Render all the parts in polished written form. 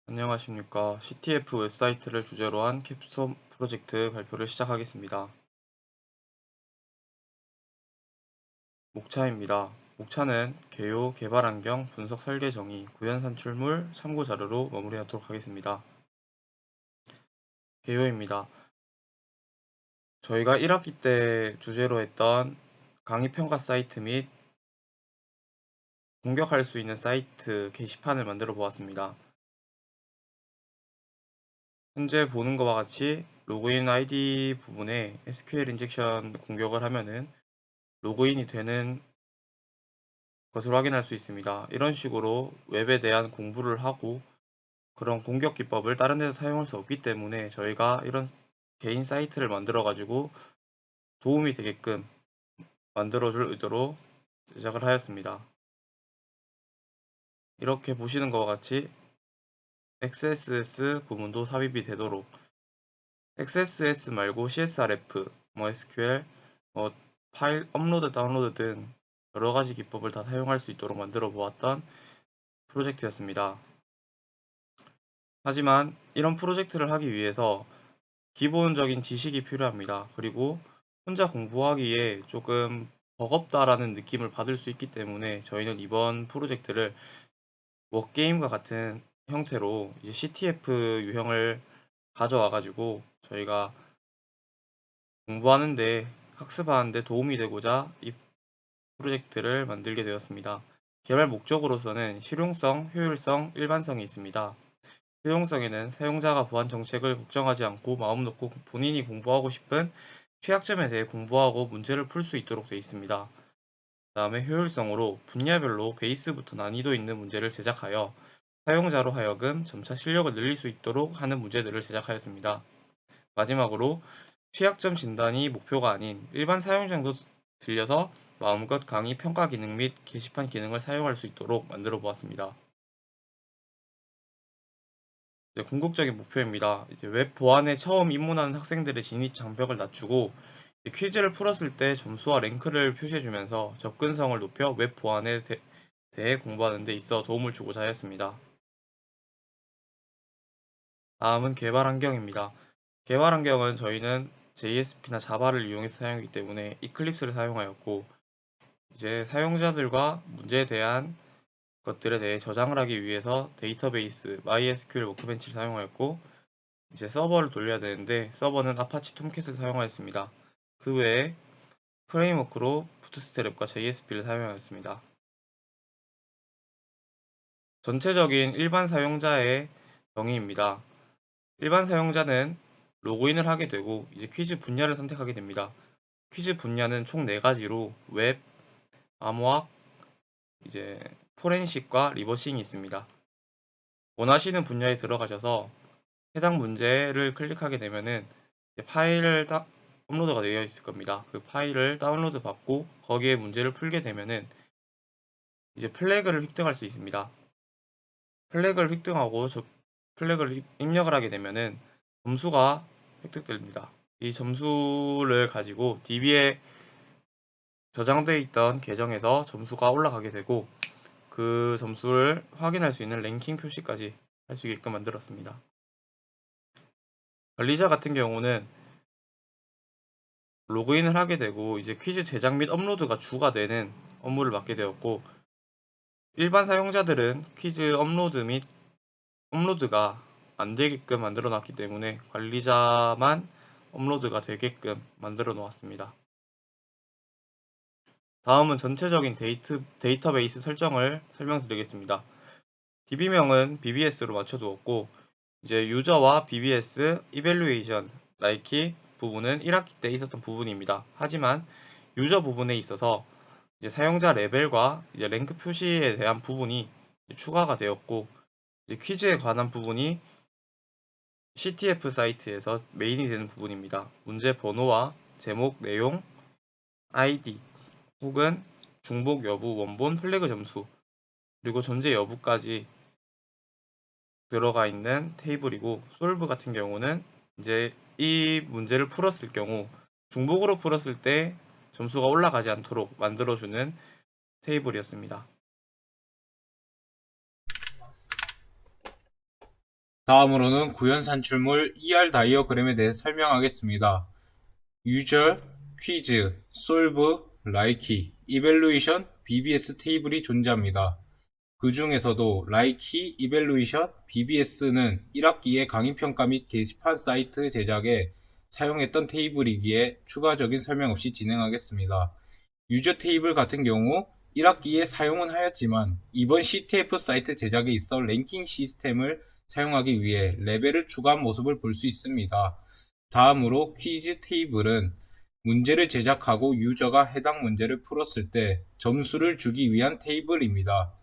안녕하십니까. CTF 웹사이트를 주제로 한 캡스톤 프로젝트 발표를 시작하겠습니다. 목차입니다. 목차는 개요, 개발 환경, 분석 설계 정의, 구현 산출물, 참고 자료로 마무리하도록 하겠습니다. 개요입니다. 저희가 1학기 때 주제로 했던 강의 평가 사이트 및 공격할 수 있는 사이트 게시판을 만들어 보았습니다. 현재 보는 것과 같이 로그인 아이디 부분에 SQL 인젝션 공격을 하면은 로그인이 되는 것을 확인할 수 있습니다. 이런 식으로 웹에 대한 공부를 하고 그런 공격 기법을 다른 데서 사용할 수 없기 때문에 저희가 이런 개인 사이트를 만들어 가지고 도움이 되게끔 만들어 줄 의도로 제작을 하였습니다. 이렇게 보시는 것과 같이 XSS 구문도 삽입이 되도록 XSS 말고 CSRF, SQL, 파일 업로드, 다운로드 등 여러 가지 기법을 다 사용할 수 있도록 만들어 보았던 프로젝트였습니다. 하지만 이런 프로젝트를 하기 위해서 기본적인 지식이 필요합니다. 그리고 혼자 공부하기에 조금 버겁다라는 느낌을 받을 수 있기 때문에 저희는 이번 프로젝트를 워게임과 같은 형태로 이제 CTF 유형을 가져와 가지고 저희가 공부하는데 학습하는데 도움이 되고자 이 프로젝트를 만들게 되었습니다. 개발 목적으로서는 실용성, 효율성, 일반성이 있습니다. 효용성에는 사용자가 보안 정책을 걱정하지 않고 마음 놓고 본인이 공부하고 싶은 취약점에 대해 공부하고 문제를 풀 수 있도록 되어 있습니다. 다음에 효율성으로 분야별로 베이스부터 난이도 있는 문제를 제작하여 사용자로 하여금 점차 실력을 늘릴 수 있도록 하는 문제들을 제작하였습니다. 마지막으로 취약점 진단이 목표가 아닌 일반 사용자도 들려서 마음껏 강의 평가 기능 및 게시판 기능을 사용할 수 있도록 만들어 보았습니다. 궁극적인 목표입니다. 웹 보안에 처음 입문하는 학생들의 진입 장벽을 낮추고 퀴즈를 풀었을 때 점수와 랭크를 표시해주면서 접근성을 높여 웹 보안에 대해 공부하는 데 있어 도움을 주고자 하였습니다. 다음은 개발 환경입니다. 개발 환경은 저희는 JSP나 자바를 이용해서 사용하기 때문에 이클립스를 사용하였고 이제 사용자들과 문제에 대한 것들에 대해 저장을 하기 위해서 데이터베이스 MySQL 워크벤치를 사용하였고 이제 서버를 돌려야 되는데 서버는 아파치 톰캣을 사용하였습니다. 그 외에 프레임워크로 부트스트랩과 JSP를 사용하였습니다. 전체적인 일반 사용자의 정의입니다. 일반 사용자는 로그인을 하게 되고 이제 퀴즈 분야를 선택하게 됩니다. 퀴즈 분야는 총 4가지로 웹, 암호학, 이제 포렌식과 리버싱이 있습니다. 원하시는 분야에 들어가셔서 해당 문제를 클릭하게 되면은 파일을 업로드가 되어 있을 겁니다. 그 파일을 다운로드 받고 거기에 문제를 풀게 되면은 이제 플래그를 획득할 수 있습니다. 플래그를 획득하고 플래그를 입력을 하게 되면은 점수가 획득됩니다. 이 점수를 가지고 DB에 저장되어 있던 계정에서 점수가 올라가게 되고 그 점수를 확인할 수 있는 랭킹 표시까지 할 수 있게끔 만들었습니다. 관리자 같은 경우는 로그인을 하게 되고 이제 퀴즈 제작 및 업로드가 주가 되는 업무를 맡게 되었고 일반 사용자들은 퀴즈 업로드 및 업로드가 안 되게끔 만들어 놨기 때문에 관리자만 업로드가 되게끔 만들어 놓았습니다. 다음은 전체적인 데이터베이스 설정을 설명드리겠습니다. DB명은 BBS로 맞춰두었고 이제 유저와 BBS, 이벨루에이션, 라이키 부분은 1학기 때 있었던 부분입니다. 하지만 유저 부분에 있어서 이제 사용자 레벨과 이제 랭크 표시에 대한 부분이 추가가 되었고 이제 퀴즈에 관한 부분이 CTF 사이트에서 메인이 되는 부분입니다. 문제 번호와 제목, 내용, ID 혹은 중복 여부, 원본, 플래그 점수 그리고 존재 여부까지 들어가 있는 테이블이고 솔브 같은 경우는 이제 이 문제를 풀었을 경우 중복으로 풀었을 때 점수가 올라가지 않도록 만들어주는 테이블이었습니다. 다음으로는 구현 산출물 다이어그램에 대해 설명하겠습니다. 유저, 퀴즈, 솔브, 라이키, 이벨루이션, BBS 테이블이 존재합니다. 그 중에서도 라이키, 이벨루이션, BBS는 1학기에 강의평가 및 게시판 사이트 제작에 사용했던 테이블이기에 추가적인 설명 없이 진행하겠습니다. 유저 테이블 같은 경우 1학기에 사용은 하였지만 이번 CTF 사이트 제작에 있어 랭킹 시스템을 사용하기 위해 레벨을 추가한 모습을 볼 수 있습니다. 다음으로 퀴즈 테이블은 문제를 제작하고 유저가 해당 문제를 풀었을 때 점수를 주기 위한 테이블입니다.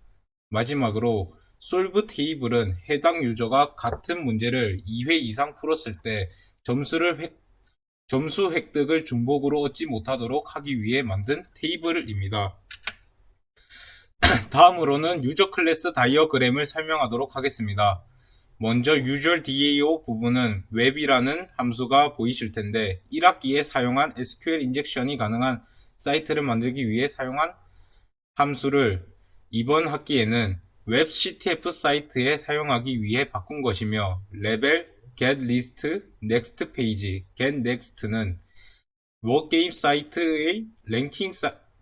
마지막으로 솔브 테이블은 해당 유저가 같은 문제를 2회 이상 풀었을 때 점수 획득을 중복으로 얻지 못하도록 하기 위해 만든 테이블입니다. 다음으로는 유저 클래스 다이어그램을 설명하도록 하겠습니다. 먼저 유저 DAO 부분은 웹이라는 함수가 보이실 텐데 1학기에 사용한 SQL 인젝션이 가능한 사이트를 만들기 위해 사용한 함수를 이번 학기에는 웹 CTF 사이트에 사용하기 위해 바꾼 것이며 레벨, get list, next page, get next는 워게임 사이트의 랭킹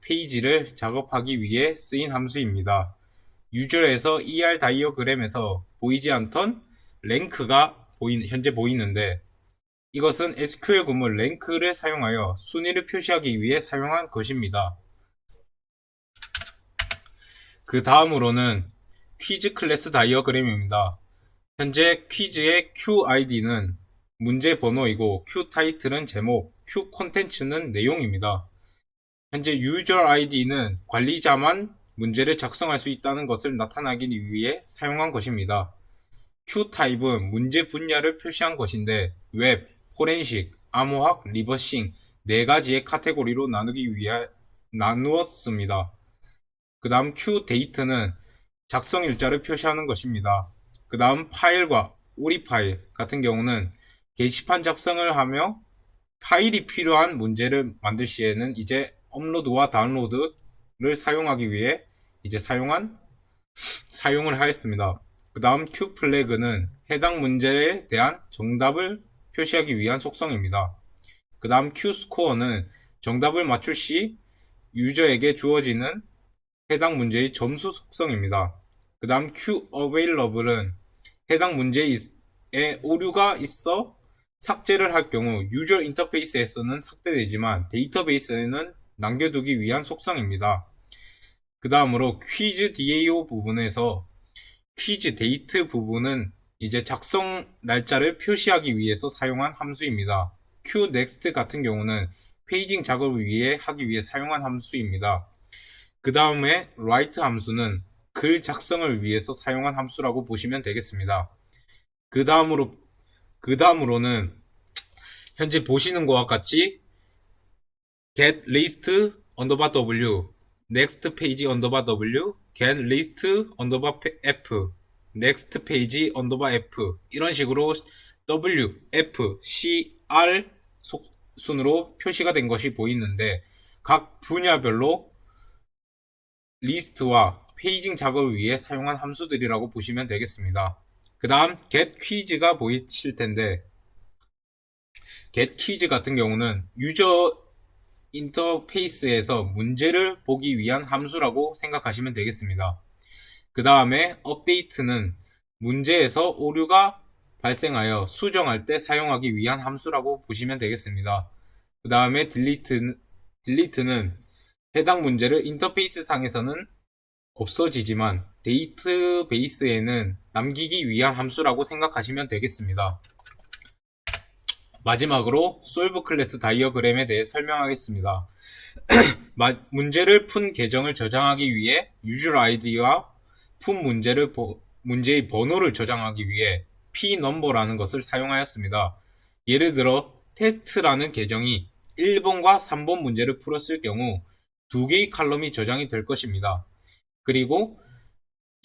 페이지를 작업하기 위해 쓰인 함수입니다. 유저에서 다이어그램에서 보이지 않던 랭크가 현재 보이는데 이것은 SQL 구문 랭크를 사용하여 순위를 표시하기 위해 사용한 것입니다. 그 다음으로는 퀴즈 클래스 다이어그램입니다. 현재 퀴즈의 QID는 문제 번호이고 Q타이틀은 제목, Q콘텐츠는 내용입니다. 현재 유저 ID는 관리자만 문제를 작성할 수 있다는 것을 나타내기 위해 사용한 것입니다. Q타입은 문제 분야를 표시한 것인데 웹, 포렌식, 암호학, 리버싱 4가지의 카테고리로 나누기 위해 나누었습니다. 그 다음 Q데이트는 작성 일자를 표시하는 것입니다. 그 다음 파일과 오리 파일 같은 경우는 게시판 작성을 하며 파일이 필요한 문제를 만들 시에는 이제 업로드와 다운로드를 사용하기 위해 이제 사용을 하였습니다. 그 다음 Q 플래그는 해당 문제에 대한 정답을 표시하기 위한 속성입니다. 그 다음 Q 스코어는 정답을 맞출 시 유저에게 주어지는 해당 문제의 점수 속성입니다. 그 다음 Q available은 해당 문제에 오류가 있어 삭제를 할 경우 유저 인터페이스에서는 삭제되지만 데이터베이스에는 남겨두기 위한 속성입니다. 그 다음으로 퀴즈 DAO 부분에서 퀴즈 데이트 부분은 이제 작성 날짜를 표시하기 위해서 사용한 함수입니다. QNext 같은 경우는 페이징 작업을 하기 위해 사용한 함수입니다. 그 다음에 write 함수는 글 작성을 위해서 사용한 함수라고 보시면 되겠습니다. 그 다음으로는 현재 보시는 것과 같이 get list w, next page w, get list f, next page f 이런 식으로 w, f, c, r 순으로 표시가 된 것이 보이는데 각 분야별로 리스트와 페이징 작업을 위해 사용한 함수들이라고 보시면 되겠습니다. 그 다음 get 퀴즈가 보이실 텐데 get 퀴즈 같은 경우는 유저 인터페이스에서 문제를 보기 위한 함수라고 생각하시면 되겠습니다. 그 다음에 업데이트는 문제에서 오류가 발생하여 수정할 때 사용하기 위한 함수라고 보시면 되겠습니다. 그 다음에 딜리트는 해당 문제를 인터페이스 상에서는 없어지지만 데이터베이스에는 남기기 위한 함수라고 생각하시면 되겠습니다. 마지막으로 솔브 클래스 다이어그램에 대해 설명하겠습니다. 문제를 푼 계정을 저장하기 위해 유저 아이디와 푼 문제의 번호를 저장하기 위해 pNumber라는 것을 사용하였습니다. 예를 들어 테스트라는 계정이 1번과 3번 문제를 풀었을 경우 2개의 칼럼이 저장이 될 것입니다. 그리고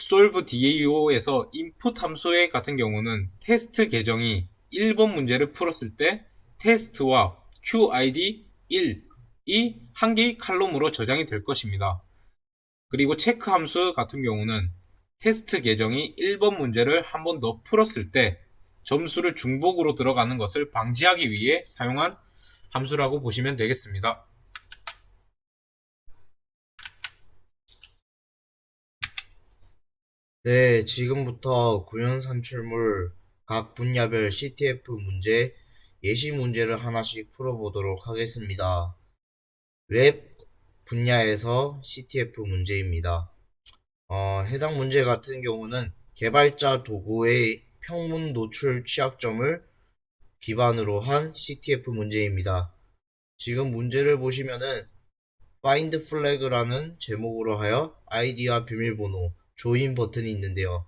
solve DAO에서 input 함수의 같은 경우는 테스트 계정이 1번 문제를 풀었을 때 테스트와 QID 1이 한 개의 칼럼으로 저장이 될 것입니다. 그리고 체크 함수 같은 경우는 테스트 계정이 1번 문제를 한 번 더 풀었을 때 점수를 중복으로 들어가는 것을 방지하기 위해 사용한 함수라고 보시면 되겠습니다. 네, 지금부터 구현 산출물 각 분야별 CTF 문제, 예시 문제를 하나씩 풀어보도록 하겠습니다. 웹 분야에서 CTF 문제입니다. 해당 문제 같은 경우는 개발자 도구의 평문 노출 취약점을 기반으로 한 CTF 문제입니다. 지금 문제를 보시면은 find flag라는 제목으로 하여 아이디와 비밀번호, 조인 버튼이 있는데요.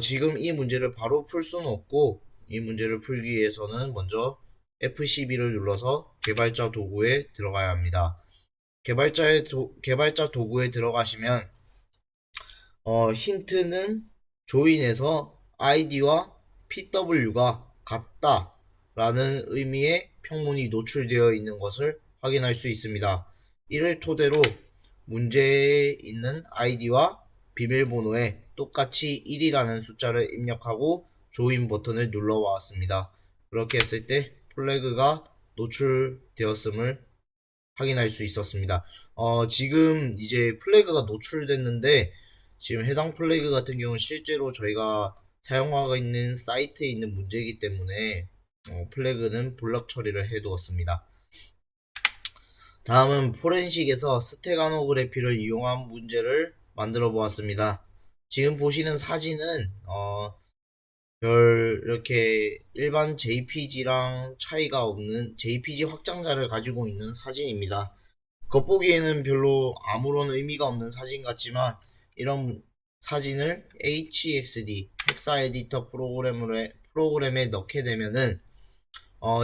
지금 이 문제를 바로 풀 수는 없고, 이 문제를 풀기 위해서는 먼저 F12를 눌러서 개발자 도구에 들어가야 합니다. 개발자 도구에 들어가시면, 힌트는 조인에서 id와 pw가 같다 라는 의미의 평문이 노출되어 있는 것을 확인할 수 있습니다. 이를 토대로 문제에 있는 id와 비밀번호에 똑같이 1이라는 숫자를 입력하고 조인 버튼을 눌러 왔습니다. 그렇게 했을 때 플래그가 노출되었음을 확인할 수 있었습니다. 지금 이제 플래그가 노출됐는데, 지금 해당 플래그 같은 경우는 실제로 저희가 사용하고 있는 사이트에 있는 문제이기 때문에 플래그는 블럭 처리를 해 두었습니다. 다음은 포렌식에서 스테가노그래피를 이용한 문제를 만들어 보았습니다. 지금 보시는 사진은 별 이렇게 일반 JPG랑 차이가 없는 JPG 확장자를 가지고 있는 사진입니다. 겉보기에는 별로 아무런 의미가 없는 사진 같지만, 이런 사진을 HXD 텍사 에디터 프로그램에 넣게 되면은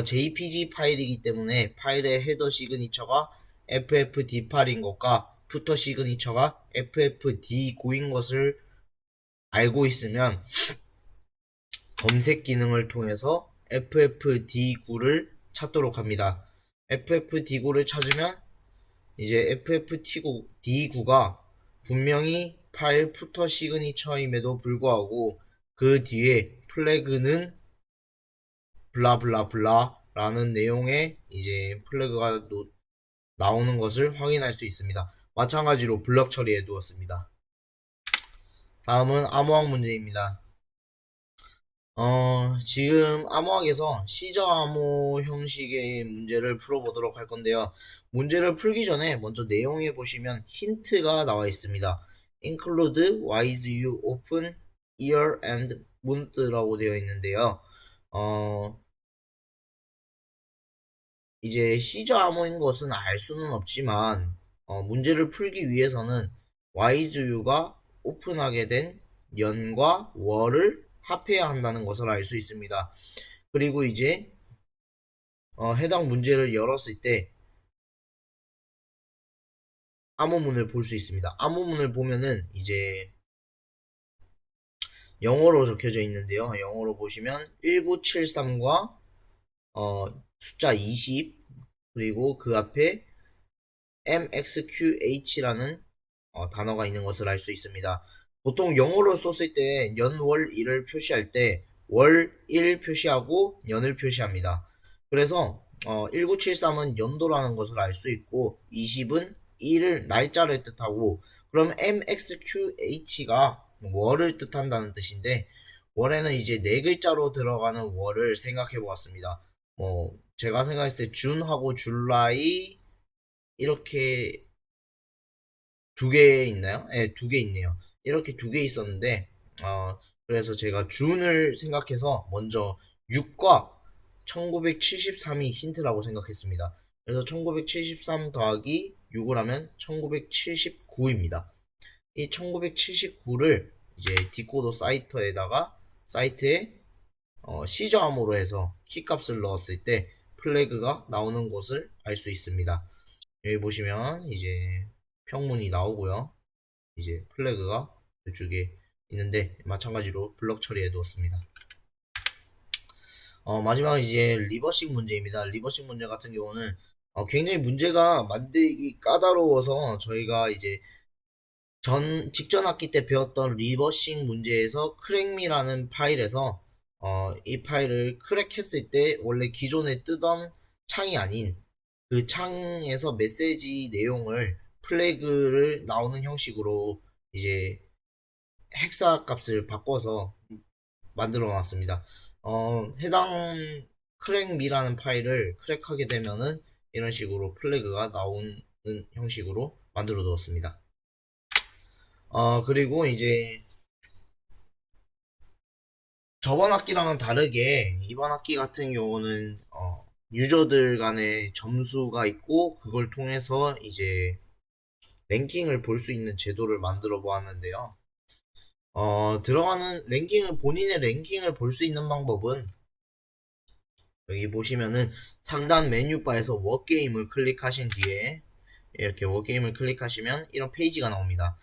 JPG 파일이기 때문에 파일의 헤더 시그니처가 FFD8인 것과 푸터 시그니처가 FFD9인 것을 알고 있으면 검색 기능을 통해서 FFD9를 찾도록 합니다. FFD9를 찾으면 이제 FFD9가 분명히 파일 푸터 시그니처임에도 불구하고 그 뒤에 플래그는 블라블라블라 라는 내용의 이제 플래그가 나오는 것을 확인할 수 있습니다. 마찬가지로 블럭 처리해 두었습니다. 다음은 암호학 문제입니다. 지금 암호학에서 시저 암호 형식의 문제를 풀어보도록 할 건데요. 문제를 풀기 전에 먼저 내용에 보시면 힌트가 나와 있습니다. include, wise, you, open, year, and month라고 되어 있는데요. 이제 시저 암호인 것은 알 수는 없지만, 문제를 풀기 위해서는 wise, you가 오픈하게 된 연과 월을 합해야 한다는 것을 알 수 있습니다. 그리고 이제 해당 문제를 열었을 때 암호문을 볼 수 있습니다. 암호문을 보면은 이제 영어로 적혀져 있는데요. 영어로 보시면 1973과 숫자 20, 그리고 그 앞에 MXQH라는 단어가 있는 것을 알 수 있습니다. 보통 영어로 썼을 때 연, 월, 일을 표시할 때 월, 일 표시하고 연을 표시합니다. 그래서 1973은 연도라는 것을 알 수 있고 20은 일을 날짜를 뜻하고, 그럼 MXQH가 월을 뜻한다는 뜻인데, 월에는 이제 네 글자로 들어가는 월을 생각해 보았습니다. 제가 생각했을 때 준하고 줄라이 이렇게 두 개 있나요? 네, 두 개 있네요. 이렇게 두 개 있었는데, 그래서 제가 준을 생각해서 먼저 6과 1973이 힌트라고 생각했습니다. 그래서 1973 더하기 6을 하면 1979입니다. 이 1979를 이제 디코더 사이트에 시저 암호로 해서 키값을 넣었을 때 플래그가 나오는 것을 알 수 있습니다. 여기 보시면 이제 평문이 나오고요. 이제 플래그가 이쪽에 있는데 마찬가지로 블럭 처리해 두었습니다. 마지막은 이제 리버싱 문제입니다. 리버싱 문제 같은 경우는 굉장히 문제가 만들기 까다로워서 저희가 이제 직전 학기 때 배웠던 리버싱 문제에서 크랙미라는 파일에서 이 파일을 크랙했을 때 원래 기존에 뜨던 창이 아닌 그 창에서 메시지 내용을 플래그를 나오는 형식으로 이제 헥사 값을 바꿔서 만들어 놨습니다. 해당 크랙미라는 파일을 크랙하게 되면은 이런 식으로 플래그가 나오는 형식으로 만들어 두었습니다. 그리고 이제 저번 학기랑은 다르게 이번 학기 같은 경우는 유저들 간의 점수가 있고 그걸 통해서 이제 랭킹을 볼 수 있는 제도를 만들어 보았는데요. 들어가는 본인의 랭킹을 볼 수 있는 방법은 여기 보시면은 상단 메뉴바에서 워게임을 클릭하신 뒤에 이렇게 워게임을 클릭하시면 이런 페이지가 나옵니다.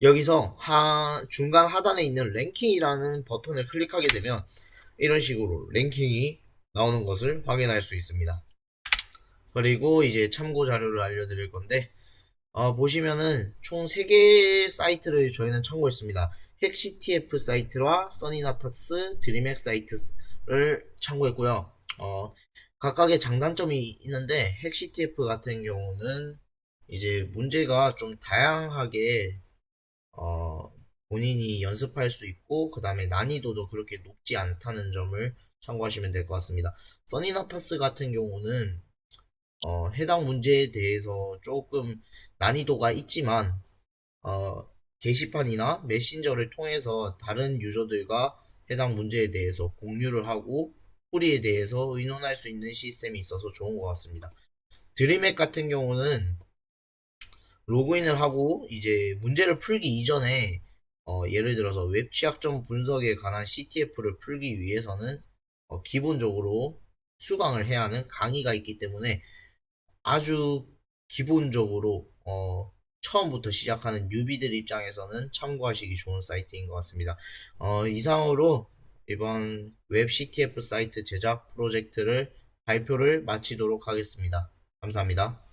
여기서 중간 하단에 있는 랭킹이라는 버튼을 클릭하게 되면 이런 식으로 랭킹이 나오는 것을 확인할 수 있습니다. 그리고 이제 참고 자료를 알려드릴 건데 보시면은 총 3개의 사이트를 저희는 참고했습니다. 핵CTF 사이트와 써니나타스, 드림핵 사이트를 참고했고요. 각각의 장단점이 있는데 핵CTF 같은 경우는 이제 문제가 좀 다양하게 본인이 연습할 수 있고 그 다음에 난이도도 그렇게 높지 않다는 점을 참고하시면 될 것 같습니다. 써니나타스 같은 경우는 해당 문제에 대해서 조금 난이도가 있지만 게시판이나 메신저를 통해서 다른 유저들과 해당 문제에 대해서 공유를 하고 풀이에 대해서 의논할 수 있는 시스템이 있어서 좋은 것 같습니다. 드림핵 같은 경우는 로그인을 하고 이제 문제를 풀기 이전에 예를 들어서 웹 취약점 분석에 관한 CTF를 풀기 위해서는 기본적으로 수강을 해야 하는 강의가 있기 때문에 아주 기본적으로 처음부터 시작하는 뉴비들 입장에서는 참고하시기 좋은 사이트인 것 같습니다. 이상으로 이번 웹 CTF 사이트 제작 프로젝트를 발표를 마치도록 하겠습니다. 감사합니다.